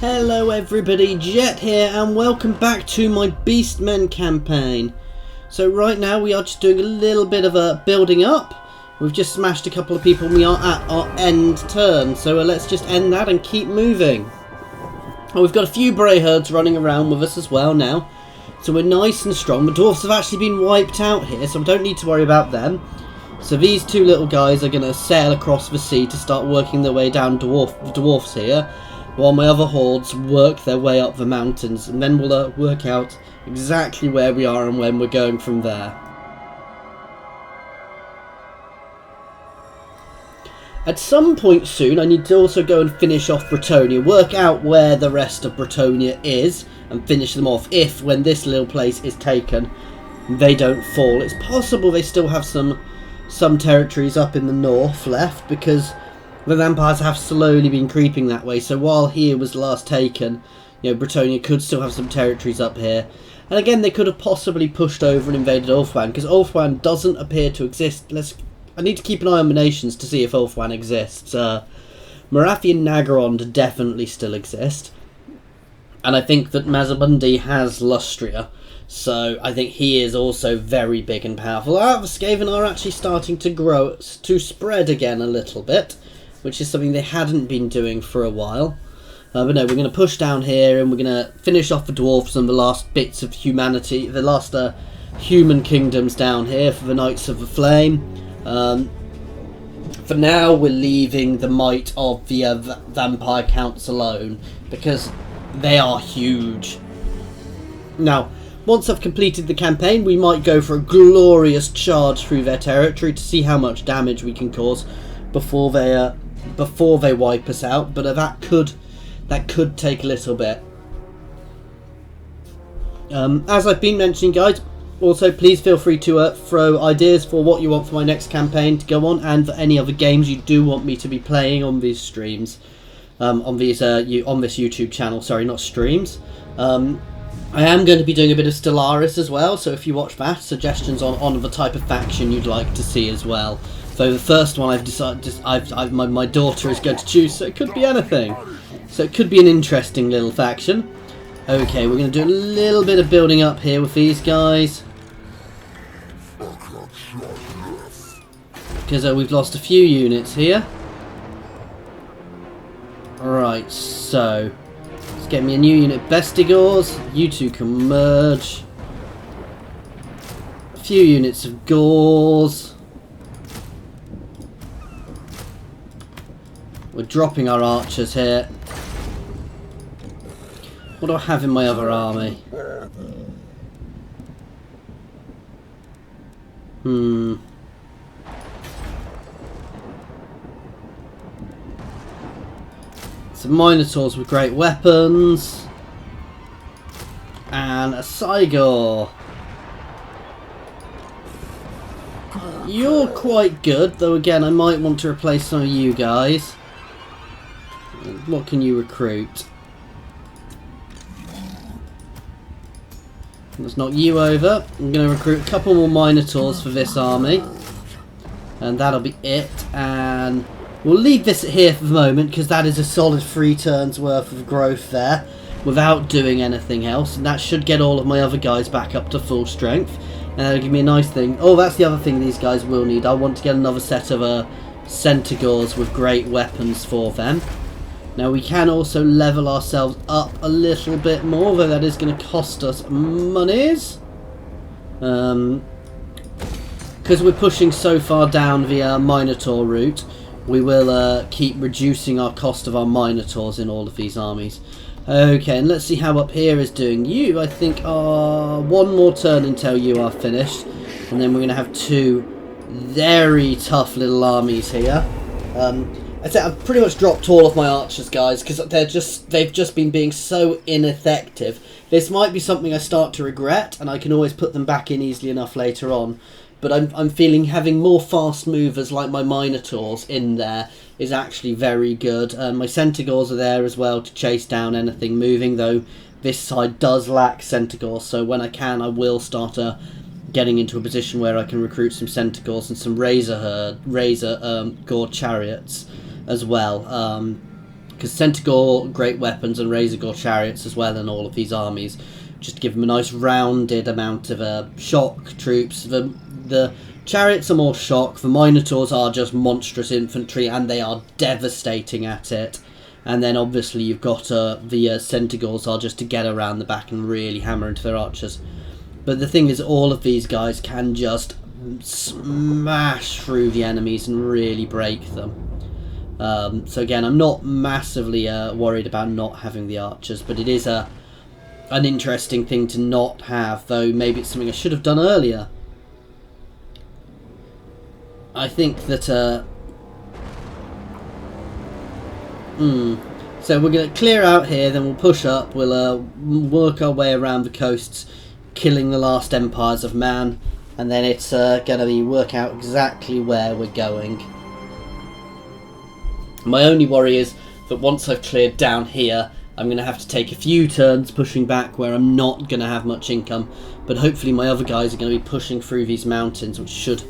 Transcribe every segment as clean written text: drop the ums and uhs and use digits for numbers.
Hello everybody, Jet here and welcome back to my Beastmen campaign. So right now we are just doing a little bit of a building up. We've just smashed a couple of people and we are at our end turn, so let's just end that and keep moving. Oh, we've got a few Bray herds running around with us as well now, so we're nice and strong. The dwarfs have actually been wiped out here, so we don't need to worry about them. So these two little guys are going to sail across the sea to start working their way down dwarfs here, while my other hordes work their way up the mountains, and then we'll work out exactly where we are and when we're going from there. At some point soon I need to also go and finish off Bretonia, work out where the rest of Bretonia is and finish them off if, when this little place is taken, they don't fall. It's possible they still have some territories up in the north left, because the vampires have slowly been creeping that way, so while here was last taken, you know, Bretonia could still have some territories up here. And again, they could have possibly pushed over and invaded Ulfwan, because Ulfwan doesn't appear to exist. I need to keep an eye on the nations to see if Ulfwan exists. Marathi and Nagorond definitely still exist. And I think that Mazamundi has Lustria, so I think he is also very big and powerful. However, Skaven are actually starting to grow, to spread again a little bit, which is something they hadn't been doing for a while. But no, we're going to push down here and we're going to finish off the dwarfs and the last bits of humanity, the last human kingdoms down here for the Knights of the Flame. For now, we're leaving the might of the vampire counts alone, because they are huge. Now, once I've completed the campaign, we might go for a glorious charge through their territory to see how much damage we can cause before they wipe us out, but that could take a little bit. As I've been mentioning, guys, also please feel free to throw ideas for what you want for my next campaign to go on, and for any other games you do want me to be playing on these streams, on this YouTube channel. Sorry, not streams. I am going to be doing a bit of Stellaris as well, so if you watch that, suggestions on the type of faction you'd like to see as well. So the first one I've decided, my daughter is going to choose, so it could be anything. So it could be an interesting little faction. Okay, we're going to do a little bit of building up here with these guys, because we've lost a few units here. Alright, so let's get me a new unit of Bestigors. You two can merge. A few units of Gauls. We're dropping our archers here. What do I have in my other army? Some Minotaurs with great weapons. And a Cygor. You're quite good, though again I might want to replace some of you guys. What can you recruit? Let's knock you over. I'm going to recruit a couple more Minotaurs for this army, and that'll be it. And we'll leave this here for the moment, because that is a solid 3 turns worth of growth there without doing anything else, and that should get all of my other guys back up to full strength, and that'll give me a nice thing. Oh, that's the other thing these guys will need. I want to get another set of Centaurs with great weapons for them. Now we can also level ourselves up a little bit more, though that is going to cost us monies. Because we're pushing so far down the Minotaur route, we will keep reducing our cost of our Minotaurs in all of these armies. Okay, and let's see how up here is doing. You, I think, are one more turn until you are finished, and then we're going to have 2 very tough little armies here. I've pretty much dropped all of my archers, guys, because they've just been being so ineffective. This might be something I start to regret, and I can always put them back in easily enough later on. But I'm feeling having more fast movers like my Minotaurs in there is actually very good. My Centaurs are there as well to chase down anything moving, though this side does lack Centaurs, so when I can I will start getting into a position where I can recruit some Centaurs and some Razor Gore chariots as well. Because Centaur great weapons and Razorgore chariots as well in all of these armies, just to give them a nice rounded amount of shock troops. The chariots are more shock, the Minotaurs are just monstrous infantry and they are devastating at it. And then obviously you've got the Centaurs are just to get around the back and really hammer into their archers. But the thing is, all of these guys can just smash through the enemies and really break them. So again, I'm not massively worried about not having the archers, but it is an interesting thing to not have, though maybe it's something I should have done earlier. I think that... So we're going to clear out here, then we'll push up, we'll work our way around the coasts, killing the last empires of man, and then it's going to work out exactly where we're going. My only worry is that once I've cleared down here, I'm going to have to take a few turns pushing back where I'm not going to have much income, but hopefully my other guys are going to be pushing through these mountains, which should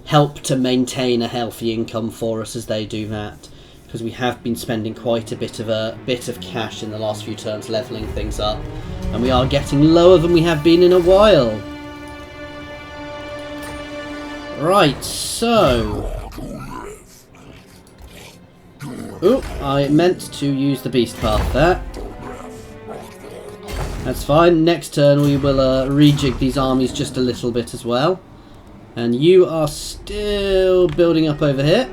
help to maintain a healthy income for us as they do that, because we have been spending quite a bit of cash in the last few turns levelling things up, and we are getting lower than we have been in a while. Right, so... Oh, I meant to use the beast path there. That's fine. Next turn we will rejig these armies just a little bit as well. And you are still building up over here.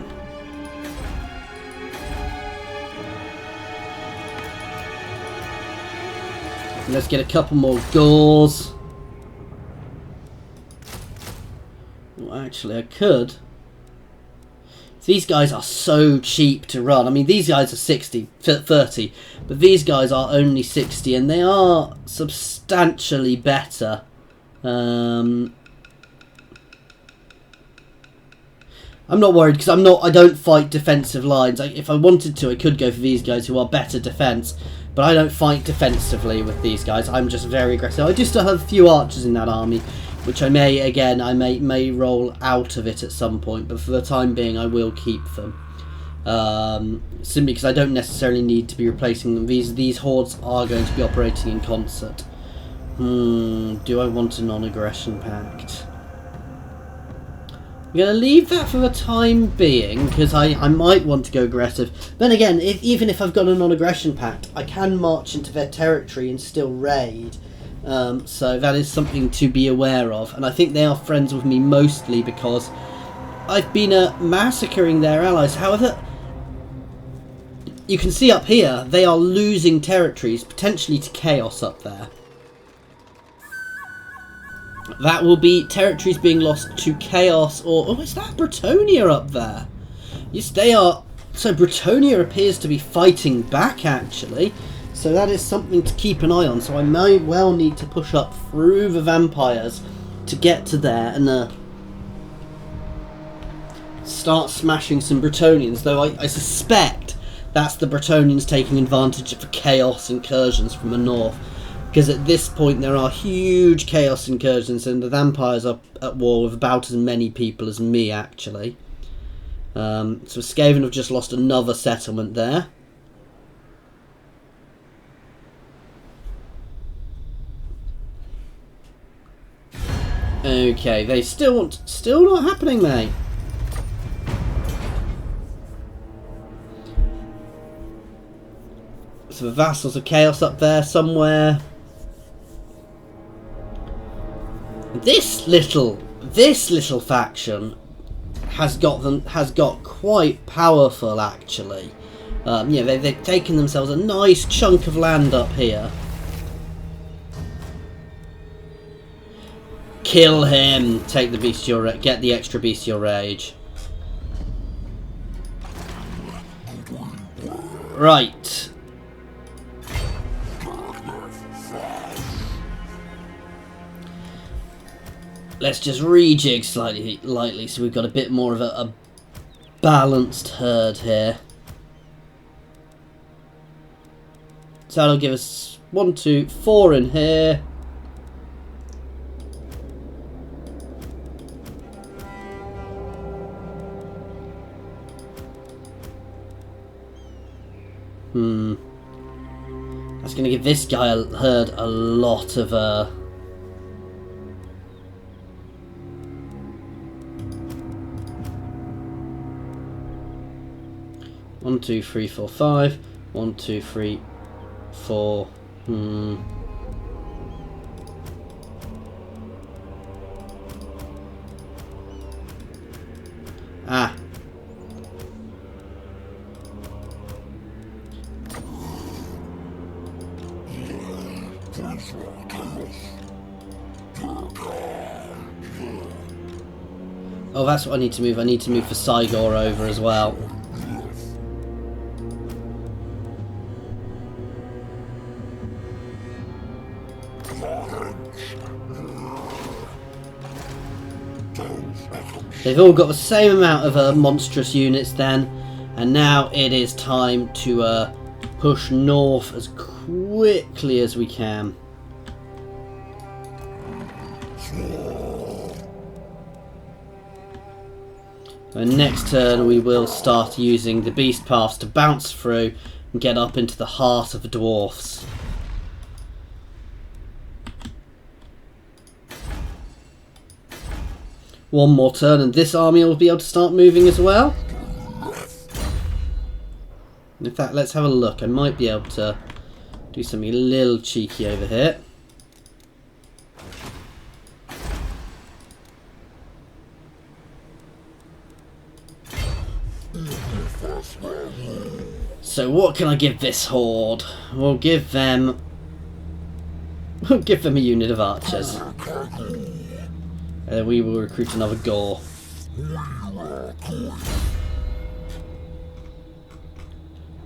Let's get a couple more Gauls. Well, actually, I could. These guys are so cheap to run. I mean, these guys are 30, but these guys are only 60, and they are substantially better. I'm not worried because I don't fight defensive lines. If I wanted to, I could go for these guys who are better defense, but I don't fight defensively with these guys. I'm just very aggressive. I do still have a few archers in that army, which I may roll out of it at some point, but for the time being I will keep them. Simply because I don't necessarily need to be replacing them. These hordes are going to be operating in concert. Do I want a non-aggression pact? I'm going to leave that for the time being, because I might want to go aggressive. Then again, even if I've got a non-aggression pact, I can march into their territory and still raid. So that is something to be aware of, and I think they are friends with me mostly because I've been massacring their allies. However, you can see up here they are losing territories, potentially to chaos up there. That will be territories being lost to chaos, or... Oh, is that Bretonia up there? Yes, they are... So Bretonia appears to be fighting back, actually. So that is something to keep an eye on. So I may well need to push up through the vampires to get to there and start smashing some Bretonians. Though I suspect that's the Bretonians taking advantage of the chaos incursions from the north. Because at this point there are huge chaos incursions and the vampires are at war with about as many people as me, actually. So Skaven have just lost another settlement there. Okay, they still not happening, mate. So the vassals of chaos up there somewhere. This little faction has got quite powerful, actually. Yeah, they've taken themselves a nice chunk of land up here. Kill him. Take the bestial rage. Get the extra bestial rage. Right. Let's just rejig lightly so we've got a bit more of a balanced herd here. So that'll give us 1, 2, 4 in here. That's going to give this guy a lot of 1, 2, 3, 4, 5. 1, 2, 3, 4. Ah. Oh, that's what I need to move. I need to move for Sigor over as well. They've all got the same amount of monstrous units then, and now it is time to push north as quickly as we can. And next turn we will start using the beast paths to bounce through and get up into the heart of the dwarfs. One more turn and this army will be able to start moving as well. In fact, let's have a look. I might be able to do something a little cheeky over here. So what can I give this horde? We'll give them a unit of archers. We will recruit another Gore.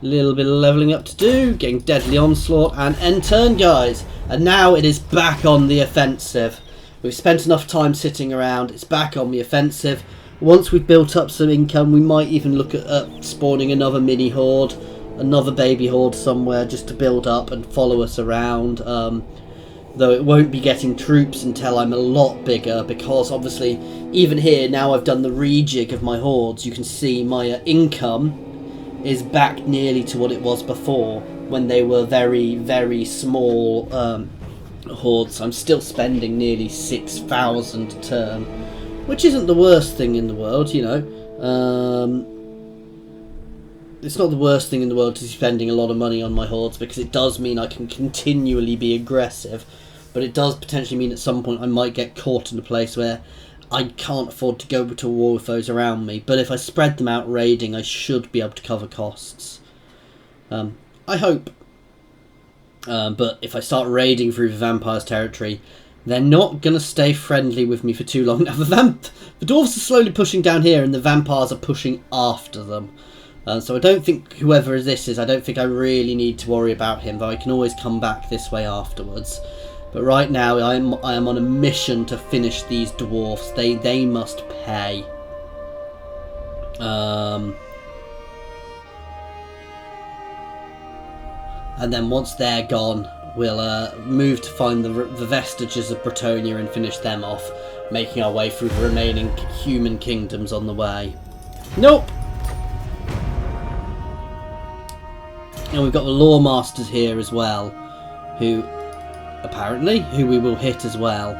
Little bit of levelling up to do, getting deadly onslaught and end turn, guys. And now it is back on the offensive. We've spent enough time sitting around. It's back on the offensive. Once we've built up some income, we might even look at spawning another mini horde, another baby horde somewhere, just to build up and follow us around. Though it won't be getting troops until I'm a lot bigger, because obviously even here, now I've done the rejig of my hordes, you can see my income is back nearly to what it was before, when they were very, very small hordes. I'm still spending nearly 6,000 a turn, which isn't the worst thing in the world, you know. It's not the worst thing in the world to be spending a lot of money on my hordes, because it does mean I can continually be aggressive. But it does potentially mean at some point I might get caught in a place where I can't afford to go to war with those around me. But if I spread them out raiding, I should be able to cover costs. I hope. But if I start raiding through the vampires' territory, they're not going to stay friendly with me for too long. Now, the dwarves are slowly pushing down here, and the vampires are pushing after them. So I don't think whoever this is, I don't think I really need to worry about him, though I can always come back this way afterwards. But right now I am on a mission to finish these dwarfs. They must pay. And then once they're gone, we'll move to find the vestiges of Bretonia and finish them off, making our way through the remaining human kingdoms on the way. Nope! And we've got the Law Masters here as well, who we will hit as well.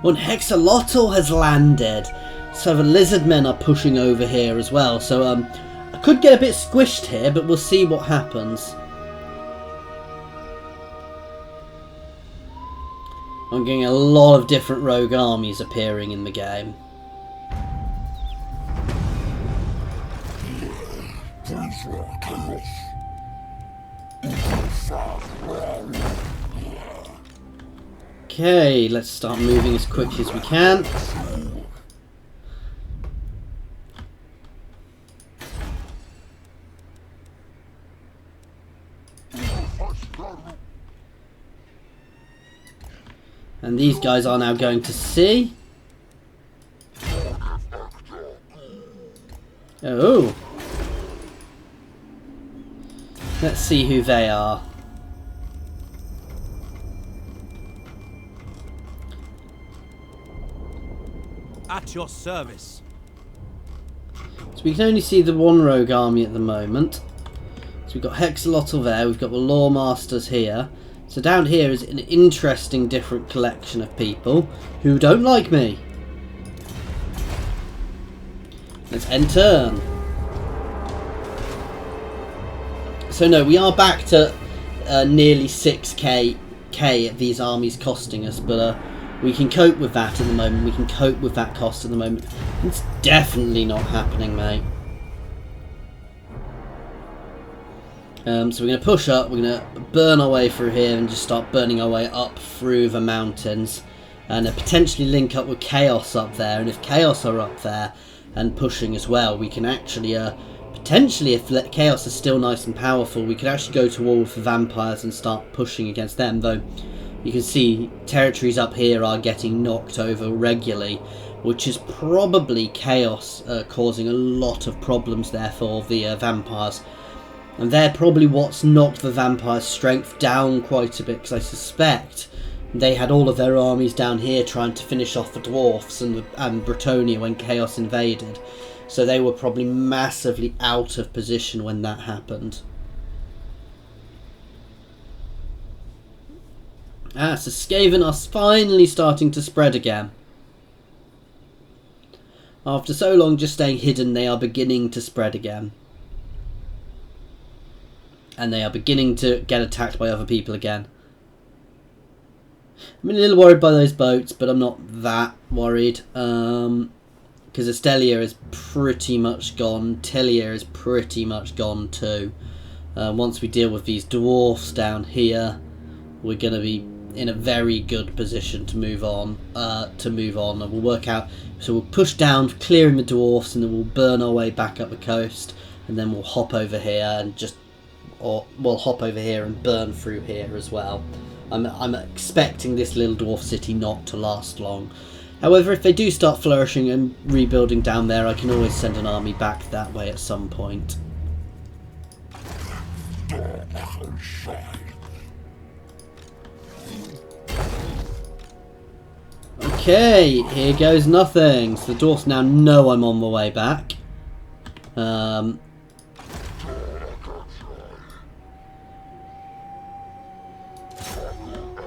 One Hexalotl has landed, so the Lizardmen are pushing over here as well. So I could get a bit squished here, but we'll see what happens. I'm getting a lot of different rogue armies appearing in the game. Okay, let's start moving as quickly as we can. And these guys are now going to sea. Oh. Let's see who they are. At your service. So we can only see the one rogue army at the moment. So we've got Hexalotl there, we've got the Law Masters here. So down here is an interesting different collection of people who don't like me. Let's end turn. So no, we are back to nearly 6k these armies costing us, but we can cope with that at the moment. We can cope with that cost at the moment. It's definitely not happening, mate. So we're going to push up, we're going to burn our way through here and just start burning our way up through the mountains. And potentially link up with Chaos up there. And if Chaos are up there and pushing as well, we can actually, potentially, if Chaos is still nice and powerful, we could actually go to war with the vampires and start pushing against them. Though, you can see territories up here are getting knocked over regularly, which is probably Chaos causing a lot of problems there for the vampires. And they're probably what's knocked the vampires' strength down quite a bit, because I suspect they had all of their armies down here trying to finish off the dwarfs and Bretonnia when Chaos invaded. So they were probably massively out of position when that happened. So Skaven are finally starting to spread again. After so long just staying hidden, they are beginning to spread again. And they are beginning to get attacked by other people again. I'm a little worried by those boats, but I'm not that worried. Because Estelia is pretty much gone. Telia is pretty much gone too. Once we deal with these dwarfs down here, we're going to be in a very good position to move on. And we'll work out. So we'll push down, clearing the dwarfs, and then we'll burn our way back up the coast, and then we'll hop over here and just. Or we'll hop over here and burn through here as well. I'm expecting this little dwarf city not to last long. However, if they do start flourishing and rebuilding down there, I can always send an army back that way at some point. Okay, here goes nothing. So the dwarfs now know I'm on the way back.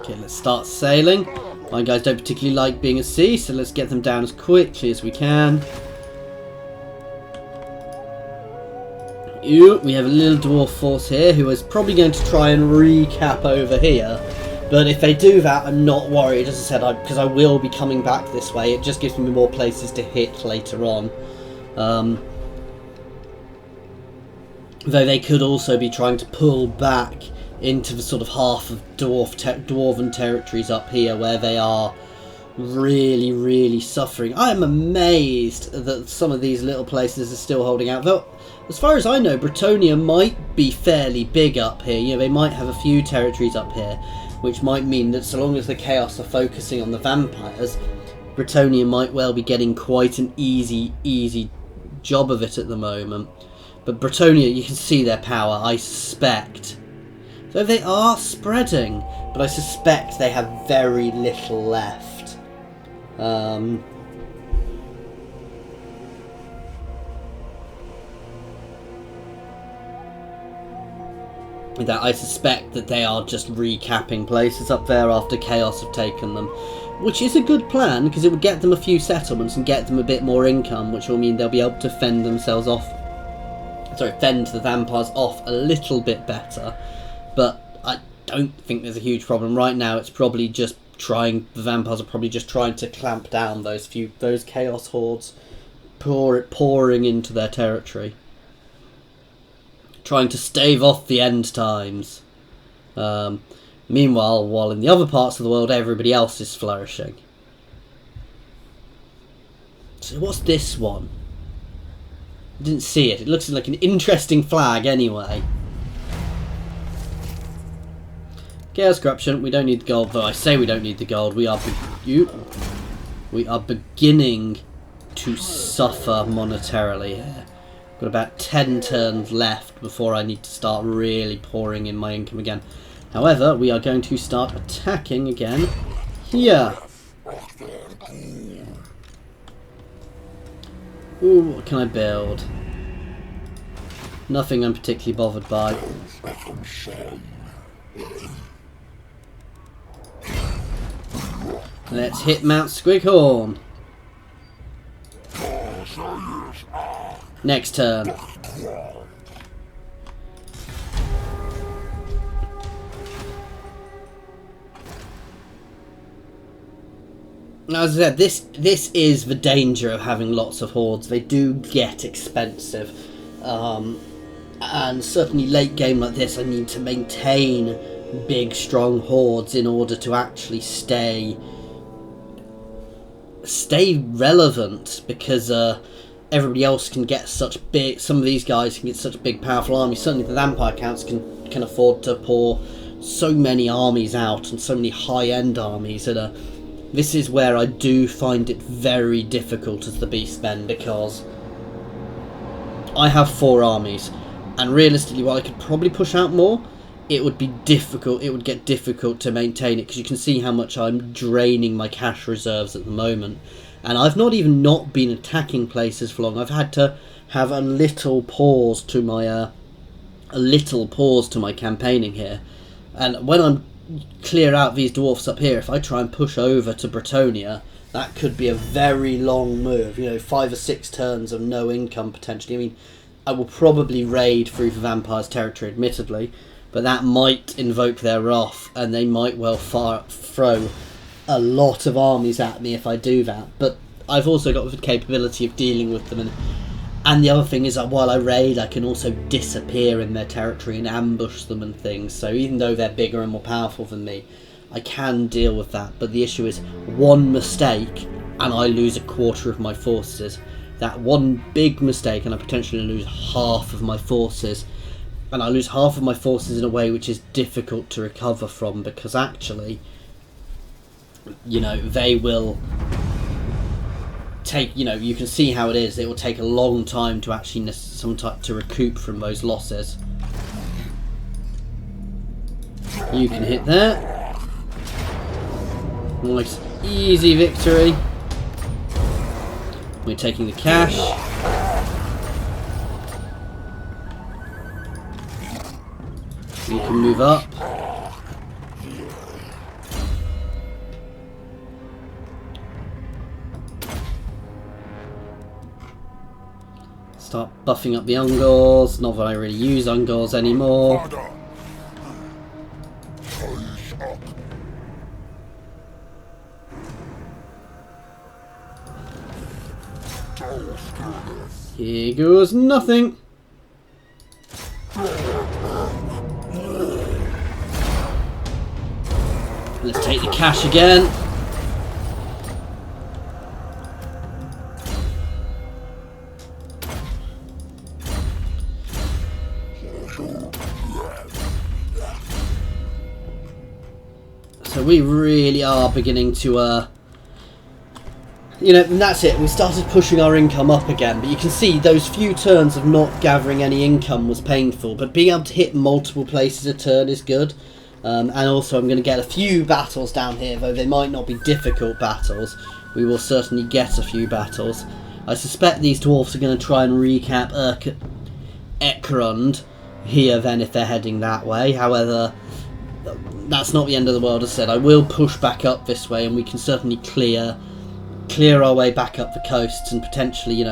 Okay, let's start sailing. My guys don't particularly like being at sea, so let's get them down as quickly as we can. We have a little dwarf force here who is probably going to try and recap over here. But if they do that, I'm not worried, as I said, because I will be coming back this way. It just gives me more places to hit later on. Though they could also be trying to pull back into the sort of half of dwarven territories up here where they are really, really suffering. I'm amazed that some of these little places are still holding out. Though, as far as I know, Bretonnia might be fairly big up here. You know, they might have a few territories up here, which might mean that so long as the Chaos are focusing on the vampires, Bretonnia might well be getting quite an easy job of it at the moment. But Bretonnia, you can see their power, I suspect. Though they are spreading, but I suspect they have very little left. That I suspect that they are just recapping places up there after Chaos have taken them. Which is a good plan, because it would get them a few settlements and get them a bit more income, which will mean they'll be able to fend themselves off. Fend the vampires off a little bit better. But I don't think there's a huge problem. Right now it's probably just the vampires are probably just trying to clamp down those Chaos hordes pouring into their territory. Trying to stave off the end times. Meanwhile, while in the other parts of the world everybody else is flourishing. So what's this one? I didn't see it. It looks like an interesting flag anyway. Chaos Corruption, we don't need the gold, though I say we don't need the gold. We are beginning to suffer monetarily here. Got about 10 turns left before I need to start really pouring in my income again. However, we are going to start attacking again here. Ooh, what can I build? Nothing I'm particularly bothered by. Let's hit Mount Squighorn. Next turn. As I said, this is the danger of having lots of hordes. They do get expensive, and certainly late game like this, I need to maintain big, strong hordes in order to actually stay relevant, because everybody else can get such big. Some of these guys can get such big, powerful armies. Certainly, the vampire counts can afford to pour so many armies out and so many high-end armies that this is where I do find it very difficult as the Beastmen, because I have 4 armies, and realistically, while I could probably push out more, it would be difficult. It would get difficult to maintain it, because you can see how much I'm draining my cash reserves at the moment, and I've not even not been attacking places for long. I've had to have a little pause to my campaigning here, and when I'm clear out these dwarfs up here, if I try and push over to Bretonia, that could be a very long move, 5 or 6 turns of no income potentially. I mean, I will probably raid through the vampires' territory, admittedly, but that might invoke their wrath, and they might well throw a lot of armies at me if I do that. But I've also got the capability of dealing with them, and the other thing is that while I raid, I can also disappear in their territory and ambush them and things. So even though they're bigger and more powerful than me, I can deal with that. But the issue is one mistake and I lose a quarter of my forces. That one big mistake and I potentially lose half of my forces. And I lose half of my forces in a way which is difficult to recover from, because actually, they will take, you can see how it is. It will take a long time to actually to recoup from those losses. You can hit there. Nice, easy victory. We're taking the cash. You can move up. Start buffing up the Ungors. Not that I really use Ungors anymore. Here goes nothing. Let's take the cash again. So we really are beginning to, and that's it. We started pushing our income up again, but you can see those few turns of not gathering any income was painful, but being able to hit multiple places a turn is good. And also I'm going to get a few battles down here, though they might not be difficult battles. We will certainly get a few battles. I suspect these dwarfs are going to try and recap Ekrund here then if they're heading that way. However, that's not the end of the world. As I said, I will push back up this way, and we can certainly clear our way back up the coasts and potentially,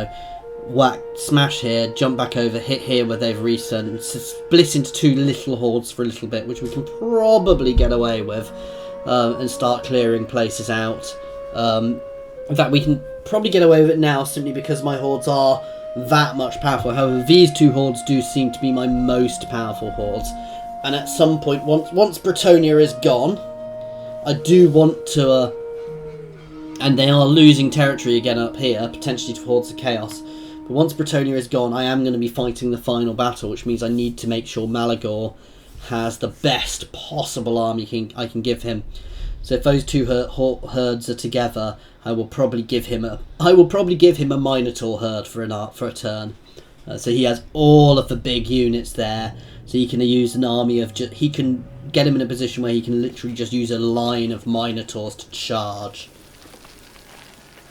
smash here, jump back over, hit here where they've resent, and split into 2 little hordes for a little bit, which we can probably get away with, and start clearing places out. In fact, we can probably get away with it now simply because my hordes are that much powerful. However, these 2 hordes do seem to be my most powerful hordes, and at some point, once Bretonia is gone, I do want to, and they are losing territory again up here, potentially to Hordes of Chaos. But once Bretonia is gone, I am going to be fighting the final battle, which means I need to make sure Malagor has the best possible army I can give him. So if those 2 herds are together, I will probably give him a Minotaur herd for a turn. So he has all of the big units there. So he can use an army of he can get him in a position where he can literally just use a line of Minotaurs to charge.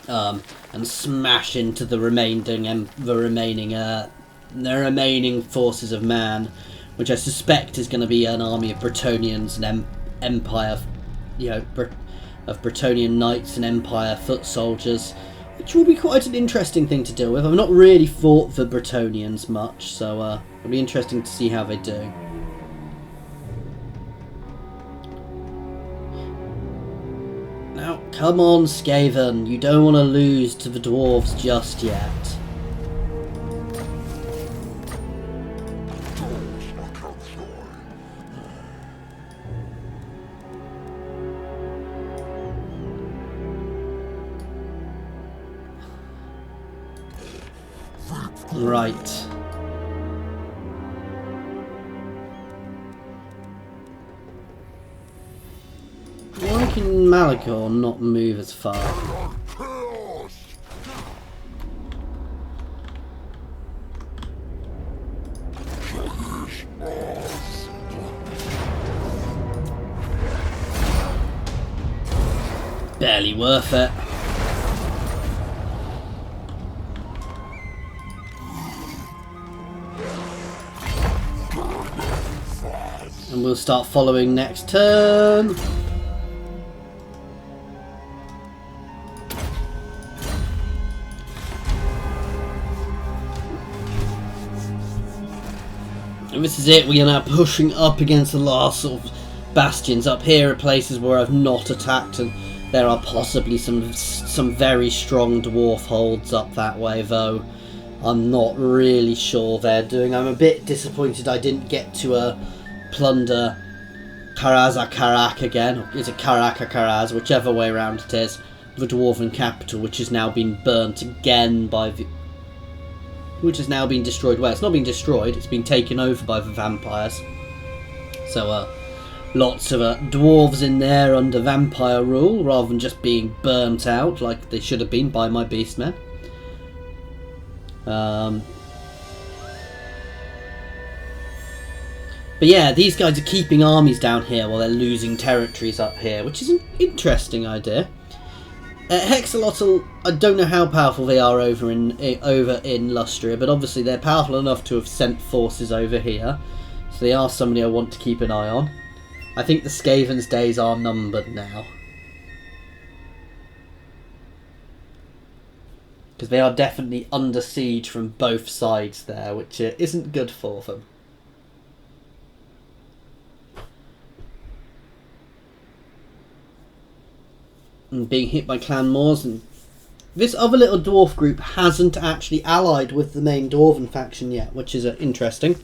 And smash into the remaining the remaining forces of man, which I suspect is going to be an army of Bretonnians and Empire, you know, of Bretonnian knights and Empire foot soldiers, which will be quite an interesting thing to deal with. I've not really fought the Bretonnians much, so it'll be interesting to see how they do. Now, come on, Skaven, you don't want to lose to the dwarves just yet. Right. Why can Malagor not move as far? Barely worth it. And we'll start following next turn. And this is it, we are now pushing up against the last sort of bastions. Up here are places where I've not attacked, and there are possibly some very strong dwarf holds up that way, though I'm not really sure they're doing. I'm a bit disappointed I didn't get to plunder Karaz again, or is it Karaz, whichever way around it is, the dwarven capital, which has now been burnt again by the... which has now been destroyed. Well, it's not been destroyed, it's been taken over by the vampires. So, lots of dwarves in there under vampire rule, rather than just being burnt out like they should have been by my beastmen. But yeah, these guys are keeping armies down here while they're losing territories up here, which is an interesting idea. Hexalotl, I don't know how powerful they are over in Lustria, but obviously they're powerful enough to have sent forces over here. So they are somebody I want to keep an eye on. I think the Skaven's days are numbered now. Because they are definitely under siege from both sides there, which isn't good for them. And being hit by clan Moors, and this other little dwarf group hasn't actually allied with the main dwarven faction yet, which is interesting.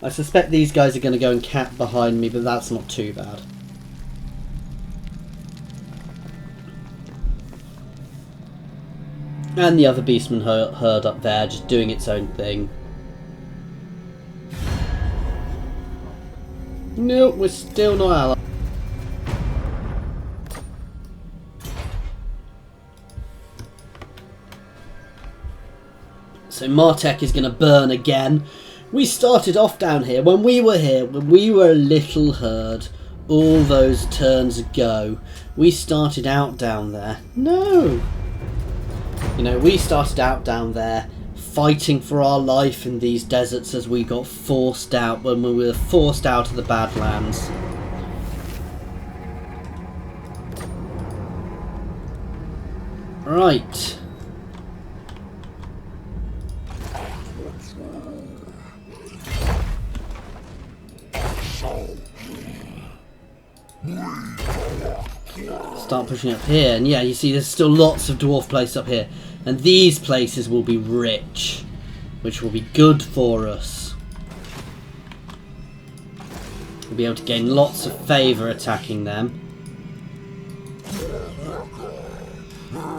I suspect these guys are going to go and camp behind me, but that's not too bad. And the other Beastman herd up there, just doing its own thing. No, we're still not allied. So Martek is going to burn again. We started off down here. When we were a little herd, all those turns ago, we started out down there. No! You know, we started out down there fighting for our life in these deserts as we got forced out, when we were forced out of the Badlands. Right. Start pushing up here, and yeah, you see there's still lots of dwarf places up here, and these places will be rich, which will be good for us. We'll be able to gain lots of favour attacking them.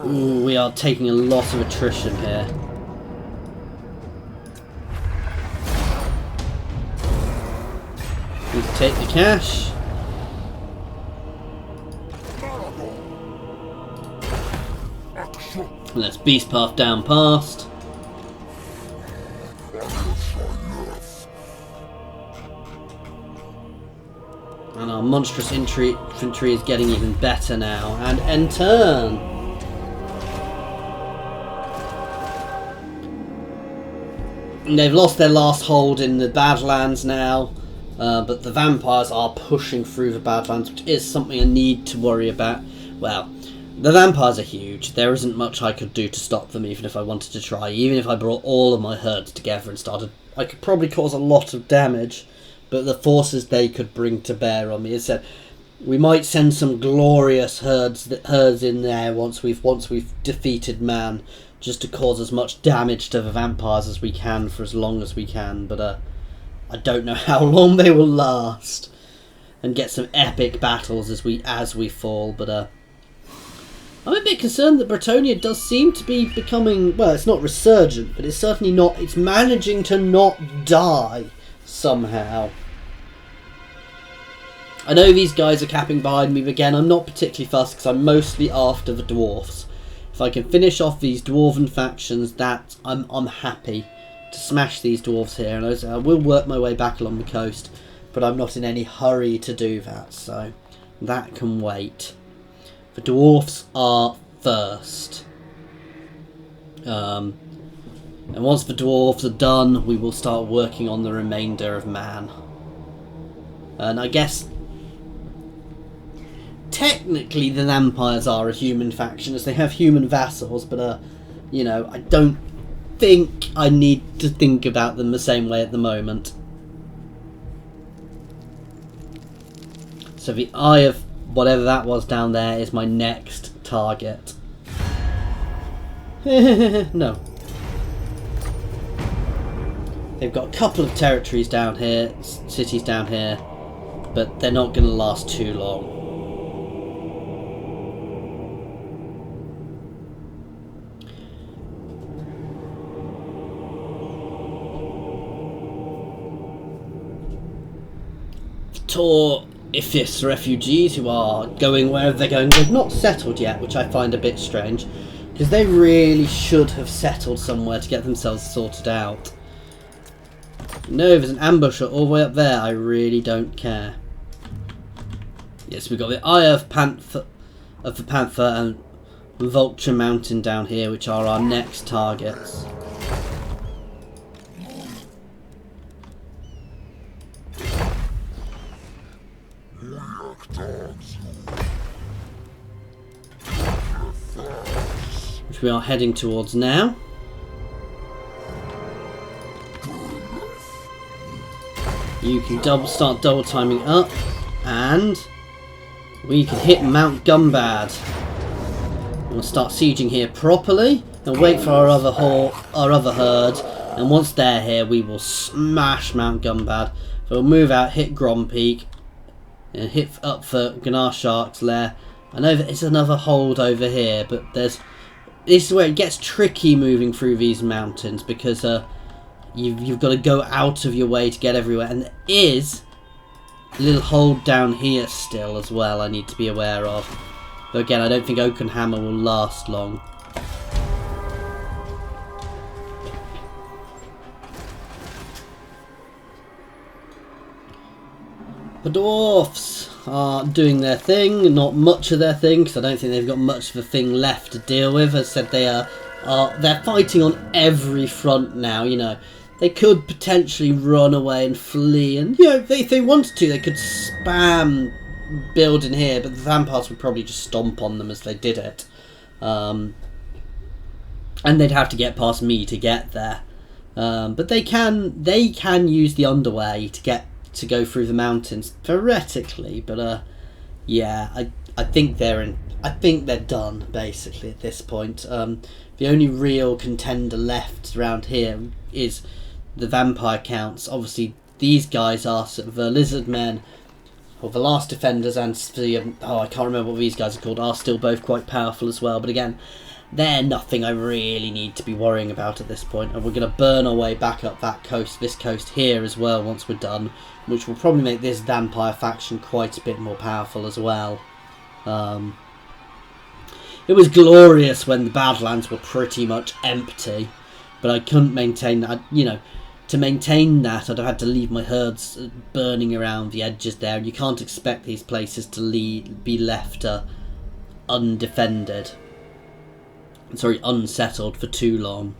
Ooh, we are taking a lot of attrition here. Need to take the cash. Let's beast path down past. And our monstrous infantry is getting even better now. And end turn. They've lost their last hold in the Badlands now, but the vampires are pushing through the Badlands, which is something I need to worry about. Well, the vampires are huge. There isn't much I could do to stop them, even if I wanted to try. Even if I brought all of my herds together and started, I could probably cause a lot of damage, but the forces they could bring to bear on me, as I said, we might send some glorious herds in there once we've defeated man, just to cause as much damage to the vampires as we can for as long as we can. But I don't know how long they will last, and get some epic battles as we fall. But I'm a bit concerned that Bretonia does seem to be becoming, well, it's not resurgent, but it's certainly not. It's managing to not die somehow. I know these guys are capping behind me, but again, I'm not particularly fussed because I'm mostly after the dwarfs. If I can finish off these dwarven factions, that I'm happy to smash these dwarves here. And I will work my way back along the coast, but I'm not in any hurry to do that, so that can wait. The dwarfs are first. And once the dwarves are done, we will start working on the remainder of man. And I guess technically the vampires are a human faction, as they have human vassals, but you know, I don't think I need to think about them the same way at the moment. So the Eye of whatever that was down there is my next target. No. They've got a couple of territories down here, cities down here, but they're not going to last too long. Tor Ifis refugees who are going wherever they're going, they've not settled yet, which I find a bit strange, because they really should have settled somewhere to get themselves sorted out. No, there's an ambusher all the way up there. I really don't care. Yes, we've got the Eye of the Panther and Vulture Mountain down here, which are our next targets. Which we are heading towards now. You can start double timing up, and we can hit Mount Gumbad. We'll start sieging here properly and wait for our other herd. And once they're here, we will smash Mount Gumbad. So we'll move out, hit Grom Peak, and hit up for Gnar Shark's lair. I know that it's another hold over here, but this is where it gets tricky moving through these mountains, because you've got to go out of your way to get everywhere, and there is a little hold down here still as well I need to be aware of. But again, I don't think Oakenhammer will last long. The dwarfs are doing their thing, not much of their thing, because I don't think they've got much of a thing left to deal with. As I said, they're fighting on every front now. You know, they could potentially run away and flee, and you know, if they wanted to, they could spam building here, but the vampires would probably just stomp on them as they did it, and they'd have to get past me to get there. But they can use the underway to go through the mountains theoretically, but yeah, I think they're done basically at this point. The only real contender left around here is the vampire counts. Obviously these guys are sort of the Lizardmen, or the Last Defenders, and the I can't remember what these guys are called, are still both quite powerful as well, but again, they're nothing I really need to be worrying about at this point. And we're going to burn our way back up that coast, this coast here as well, once we're done, which will probably make this vampire faction quite a bit more powerful as well. It was glorious when the Badlands were pretty much empty, but I couldn't maintain that. You know, to maintain that, I'd have had to leave my herds burning around the edges there, and you can't expect these places to be left undefended. Sorry, unsettled for too long.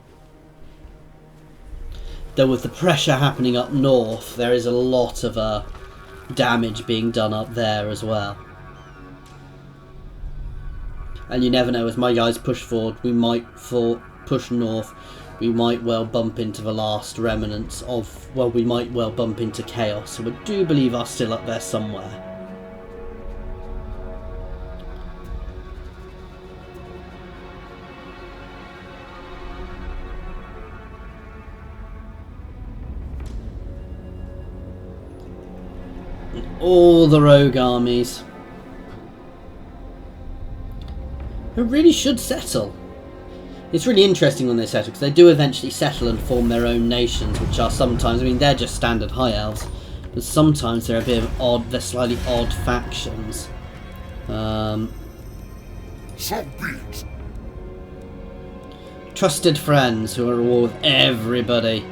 Though with the pressure happening up north, there is a lot of damage being done up there as well. And you never know, as my guys push forward, we might push north, we might well bump into the last remnants of, well, we might well bump into Chaos, who I do believe are still up there somewhere. All the rogue armies, who really should settle. It's really interesting when they settle, because they do eventually settle and form their own nations, which are sometimes, I mean, they're just standard high elves, but sometimes they're a bit of odd, they're slightly odd factions. Trusted friends who are at war with everybody.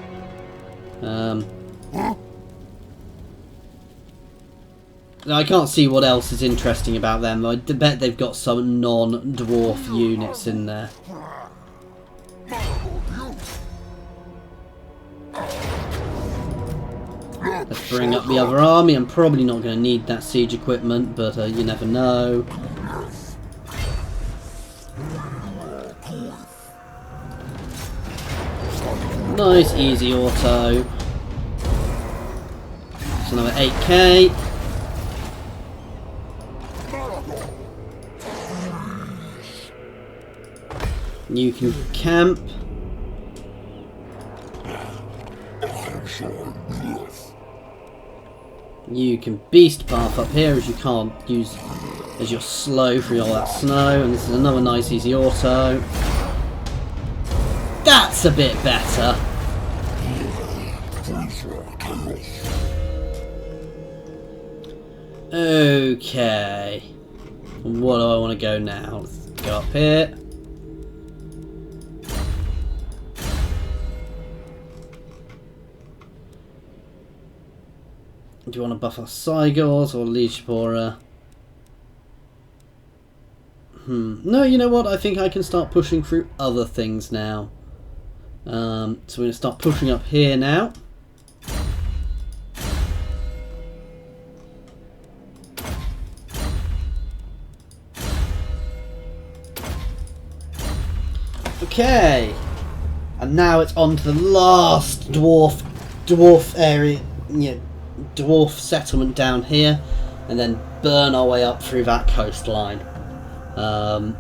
I can't see what else is interesting about them. I bet they've got some non-dwarf units in there. Let's bring up the other army. I'm probably not going to need that siege equipment, but you never know. Nice, easy auto. It's another 8k. You can camp. You can beast path up here, as you can't use, as you're slow through all that snow. And this is another nice easy auto. That's a bit better. Okay. What do I want to go now? Let's go up here. Do you want to buff our Cygors or Lichpora? No, you know what? I think I can start pushing through other things now. So we're going to start pushing up here now. Okay. And now it's on to the last dwarf area. Yeah. Dwarf settlement down here, and then burn our way up through that coastline. We're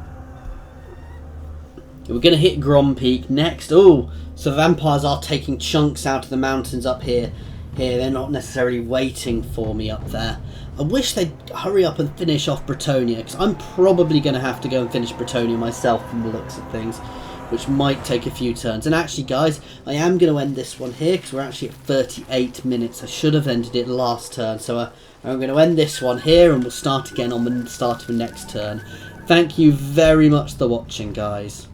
going to hit Grom Peak next. Oh, so vampires are taking chunks out of the mountains up here. They're not necessarily waiting for me up there. I wish they'd hurry up and finish off Bretonia, because I'm probably going to have to go and finish Bretonia myself from the looks of things, which might take a few turns. And actually, guys, I am going to end this one here, because we're actually at 38 minutes. I should have ended it last turn, so I'm going to end this one here, and we'll start again on the start of the next turn. Thank you very much for watching, guys.